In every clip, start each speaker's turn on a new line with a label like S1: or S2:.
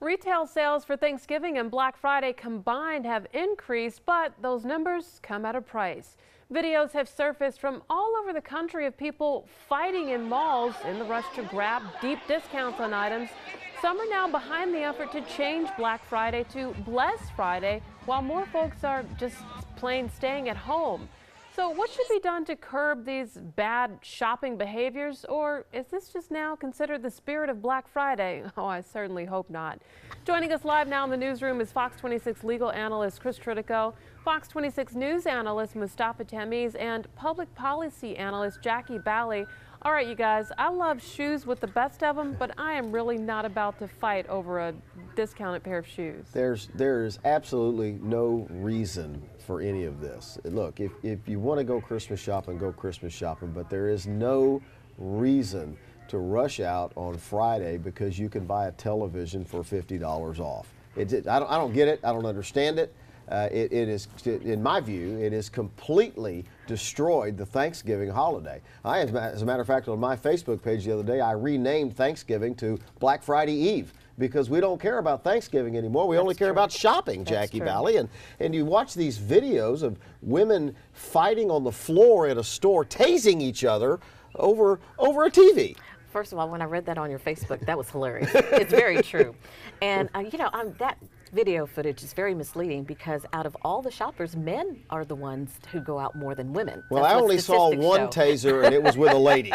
S1: Retail sales for Thanksgiving and Black Friday combined have increased, but those numbers come at a price. Videos have surfaced from all over the country of people fighting in malls in the rush to grab deep discounts on items. Some are now behind the effort to change Black Friday to Bless Friday, while more folks are just plain staying at home. So what should be done to curb these bad shopping behaviors, or is this just now considered the spirit of Black Friday? Oh, I certainly hope not. Joining us live now in the newsroom is Fox 26 legal analyst Chris Tritico, Fox 26 news analyst Mustafa Tamiz, and public policy analyst Jackie Bally. All right, you guys, I love shoes with the best of them, but I am really not about to fight over a discounted pair of shoes.
S2: There's absolutely no reason for any of this. Look, if you want to go Christmas shopping, go Christmas shopping, but there is no reason to rush out on Friday because you can buy a television for $50 off. I don't get it. I don't understand it. It is, in my view, it has completely destroyed the Thanksgiving holiday. As a matter of fact, on my Facebook page the other day, I renamed Thanksgiving to Black Friday Eve because we don't care about Thanksgiving anymore. We only care about shopping, Jackie Bally. And you watch these videos of women fighting on the floor at a store, tasing each other over a TV.
S3: First of all, when I read that on your Facebook, that was hilarious. It's very true. And, that video footage is very misleading because out of all the shoppers, men are the ones who go out more than women.
S2: Well, I only saw one taser, and it was with a lady.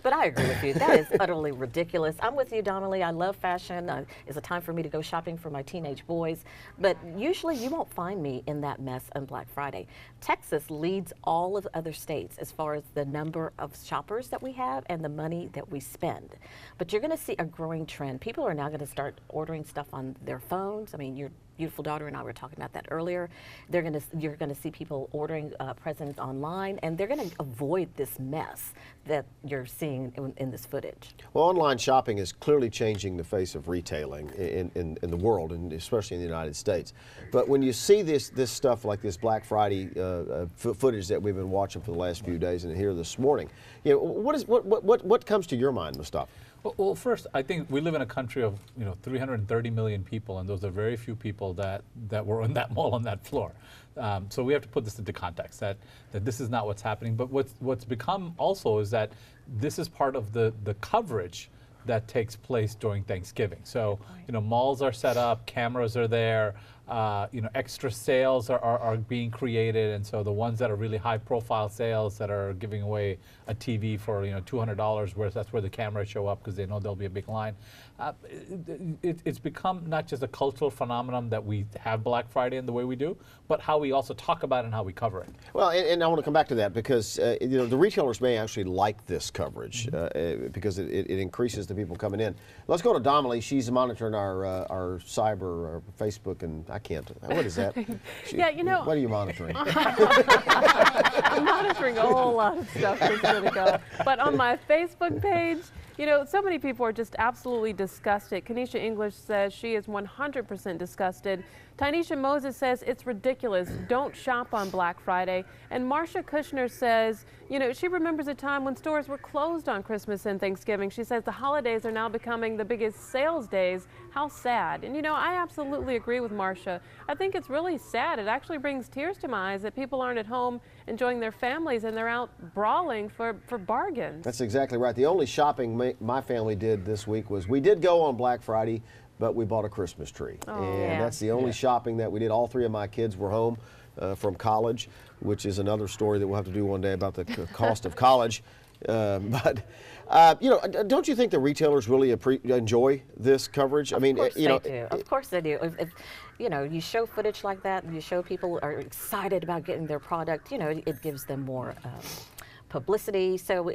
S3: But I agree with you. That is utterly ridiculous. I'm with you, Donnelly. I love fashion. It's a time for me to go shopping for my teenage boys. But usually you won't find me in that mess on Black Friday. Texas leads all of other states as far as the number of shoppers that we have and the money that we spend. But you're going to see a growing trend. People are now going to start ordering stuff on their phones. I mean, your beautiful daughter and I were talking about that earlier. You're going to see people ordering presents online, and they're going to avoid this mess that you're seeing in this footage.
S2: Well, online shopping is clearly changing the face of retailing in the world, and especially in the United States. But when you see this stuff like this Black Friday footage that we've been watching for the last few days and here this morning, what comes to your mind, Mustafa?
S4: Well, first, I think we live in a country of 330 million people, and those are very few people that were in that mall on that floor. So we have to put this into context that this is not what's happening. But what's become also is that this is part of the coverage that takes place during Thanksgiving. So malls are set up, cameras are there. Extra sales are being created, and so the ones that are really high-profile sales that are giving away a TV for $200, whereas that's where the cameras show up because they know there'll be a big line. It's become not just a cultural phenomenon that we have Black Friday in the way we do, but how we also talk about it and how we cover it.
S2: Well, and I want to come back to that because the retailers may actually like this coverage because it increases the people coming in. Let's go to Donnelly. She's monitoring our cyber, our Facebook, and I can't. What is that? What are you monitoring?
S1: I'm monitoring a whole lot of stuff. But on my Facebook page, so many people are just absolutely disgusted. Kanisha English says she is 100% disgusted. Tynesha Moses says it's ridiculous. Don't shop on Black Friday. And Marcia Kushner says, she remembers a time when stores were closed on Christmas and Thanksgiving. She says the holidays are now becoming the biggest sales days. How sad. And I absolutely agree with Marcia. I think it's really sad. It actually brings tears to my eyes that people aren't at home enjoying their families and they're out brawling for bargains.
S2: That's exactly right. The only shopping my family did this week was we did go on Black Friday, but we bought a Christmas tree. That's the only shopping that we did. All three of my kids were home from college, which is another story that we'll have to do one day about the cost of college. But don't you think the retailers really enjoy this coverage?
S3: Of course they do. Of course they do. If you show footage like that, and you show people are excited about getting their product, it gives them more publicity. So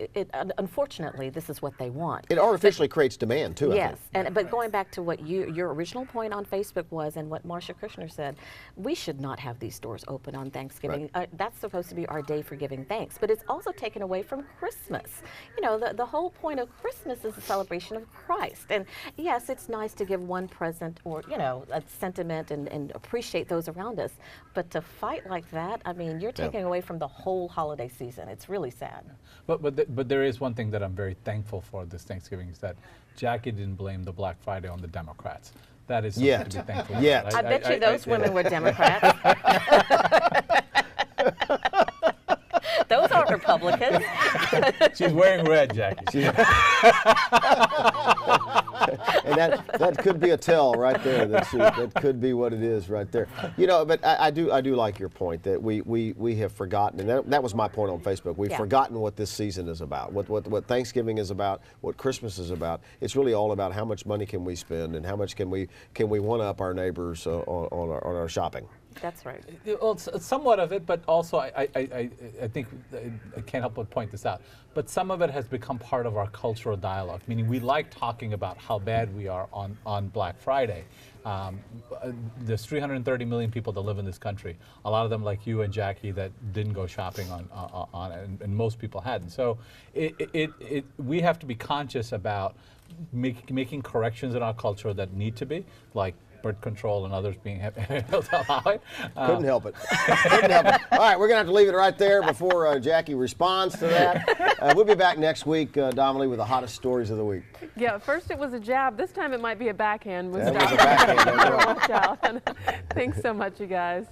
S3: unfortunately, this is what they want.
S2: It artificially creates demand too.
S3: Yes, but going back to what your original point on Facebook was, and what Marcia Kushner said, we should not have these stores open on Thanksgiving.
S2: Right.
S3: That's supposed to be our day for giving thanks, but it's also taken away from Christmas. The whole point of Christmas is a celebration of Christ, and yes, it's nice to give one present or a sentiment and appreciate those around us, but to fight like that, I mean, you're taking away from the whole holiday season. It's really sad. sad.
S4: But there is one thing that I'm very thankful for this Thanksgiving is that Jackie didn't blame the Black Friday on the Democrats. That is something to be thankful for.
S2: Yet.
S3: I bet you those women were Democrats. Those aren't Republicans.
S4: She's wearing red, Jackie.
S2: And that could be a tell right there. That could be what it is right there. You know, but I do like your point that we have forgotten, and that was my point on Facebook. We've forgotten what this season is about, what Thanksgiving is about, what Christmas is about. It's really all about how much money can we spend and how much can we one up our neighbors on our shopping.
S3: That's right.
S4: Well, it's somewhat of it, but also I think I can't help but point this out. But some of it has become part of our cultural dialogue, meaning we like talking about how bad we are on Black Friday. There's 330 million people that live in this country. A lot of them, like you and Jackie, that didn't go shopping on it, and most people hadn't. So we have to be conscious about making corrections in our culture that need to be, like birth control and others being able to allow it.
S2: Couldn't help it. Couldn't help it. All right, we're going to have to leave it right there before Jackie responds to that. We'll be back next week, Dominique, with the hottest stories of the week.
S1: Yeah, first it was a jab. This time it might be a backhand.
S2: That was a backhand.
S1: Watch out. Thanks so much, you guys.